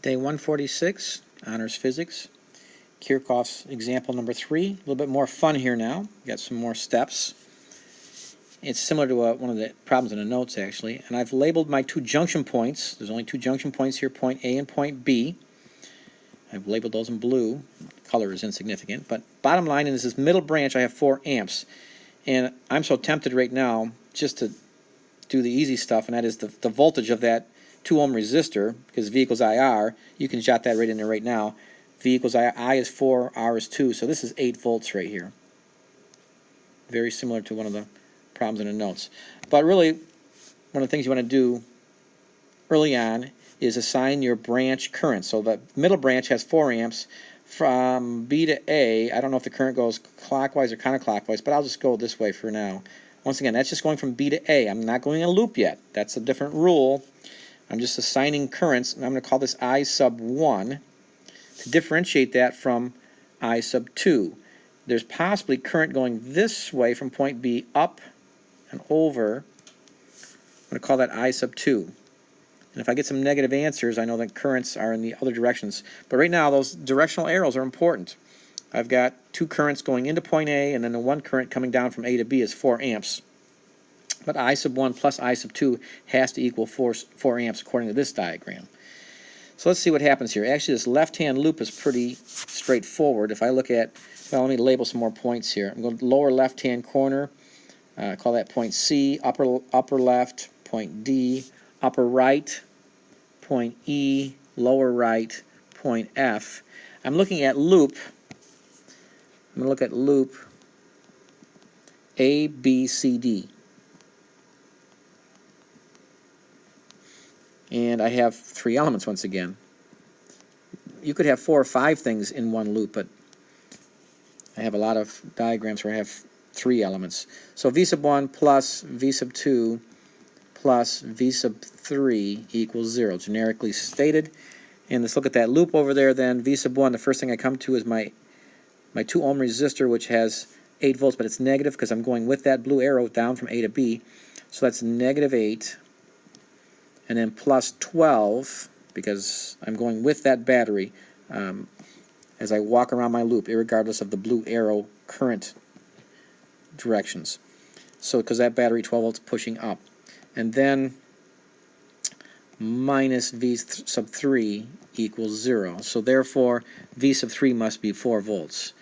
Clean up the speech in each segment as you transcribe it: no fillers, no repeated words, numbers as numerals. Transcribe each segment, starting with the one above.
Day 146, Honors Physics, Kirchoff's example number 3. A little bit more fun here now. Got some more steps. It's similar to one of the problems in the notes, actually. And I've labeled my two junction points. There's only two junction points here, point A and point B. I've labeled those in blue. The color is insignificant. But bottom line is this middle branch, I have 4 amps. And I'm so tempted right now just to do the easy stuff, and that is the voltage of that 2 ohm resistor, because V equals IR. You can jot that right in there right now. V equals I is 4, R is 2, so this is 8 volts right here. Very similar to one of the problems in the notes. But really, one of the things you want to do early on is assign your branch current. So the middle branch has 4 amps. From B to A, I don't know if the current goes clockwise or counterclockwise, but I'll just go this way for now. Once again, that's just going from B to A. I'm not going in a loop yet. That's a different rule. I'm just assigning currents, and I'm going to call this I sub 1 to differentiate that from I sub 2. There's possibly current going this way from point B up and over. I'm going to call that I sub 2. And if I get some negative answers, I know that currents are in the other directions. But right now, those directional arrows are important. I've got 2 currents going into point A, and then the 1 current coming down from A to B is 4 amps. But I sub 1 plus I sub 2 has to equal 4 amps according to this diagram. So let's see what happens here. Actually, this left-hand loop is pretty straightforward. If I look at, well, let me label some more points here. I'm going to lower left-hand corner, call that point C, upper left, point D, upper right, point E, lower right, point F. I'm looking at loop. I'm going to look at loop A, B, C, D. And I have 3 elements once again. You could have 4 or 5 things in one loop, but I have a lot of diagrams where I have 3 elements. So V sub 1 plus V sub 2 plus V sub 3 equals 0, generically stated. And let's look at that loop over there then. V sub 1, the first thing I come to is my 2 ohm resistor, which has 8 volts, but it's negative because I'm going with that blue arrow down from A to B. So that's negative 8. And then plus 12, because I'm going with that battery as I walk around my loop, irregardless of the blue arrow current directions. So because that battery 12 volts pushing up. And then minus V sub 3 equals 0. So therefore, V sub 3 must be 4 volts.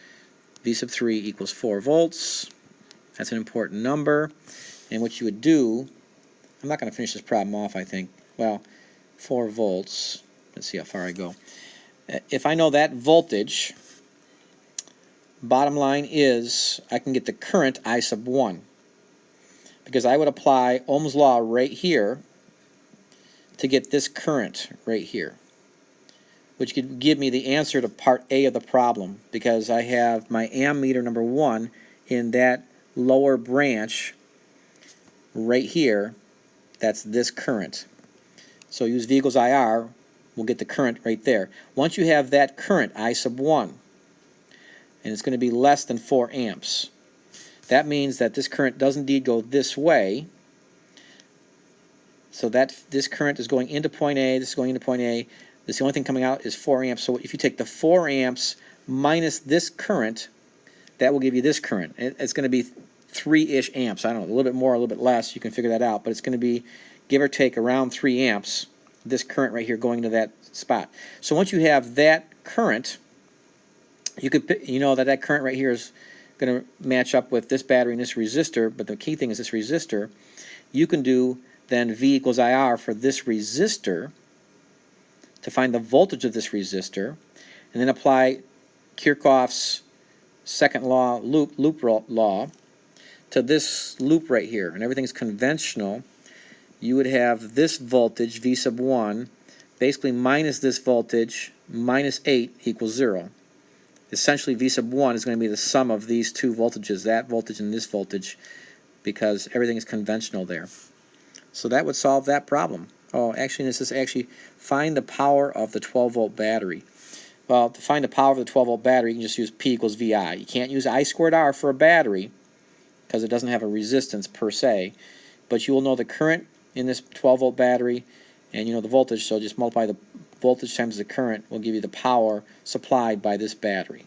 V sub 3 equals 4 volts. That's an important number. And what you would do, I'm not going to finish this problem off, I think. Well, 4 volts. Let's see how far I go. If I know that voltage, bottom line is I can get the current I sub 1. Because I would apply Ohm's law right here to get this current right here, which could give me the answer to part A of the problem, because I have my ammeter number 1 in that lower branch right here. That's this current. So use V equals IR, we'll get the current right there. Once you have that current, I sub 1, and it's going to be less than 4 amps, that means that this current does indeed go this way. So that this current is going into point A, this is going into point A. This, the only thing coming out is 4 amps. So if you take the 4 amps minus this current, that will give you this current. It's going to be 3-ish amps. I don't know, a little bit more, a little bit less. You can figure that out. But it's going to be, give or take, around 3 amps, this current right here going into that spot. So once you have that current, you know that that current right here is going to match up with this battery and this resistor. But the key thing is this resistor. You can do then V equals IR for this resistor to find the voltage of this resistor, and then apply Kirchoff's second law, loop law, to this loop right here. And everything's conventional. You would have this voltage, V sub 1, basically minus this voltage, minus 8 equals 0. Essentially, V sub 1 is going to be the sum of these 2 voltages, that voltage and this voltage, because everything is conventional there. So that would solve that problem. Oh, actually, this is actually find the power of the 12-volt battery. Well, to find the power of the 12-volt battery, you can just use P equals VI. You can't use I squared R for a battery because it doesn't have a resistance per se, but you will know the current in this 12-volt battery, and you know the voltage, so just multiply the voltage times the current will give you the power supplied by this battery.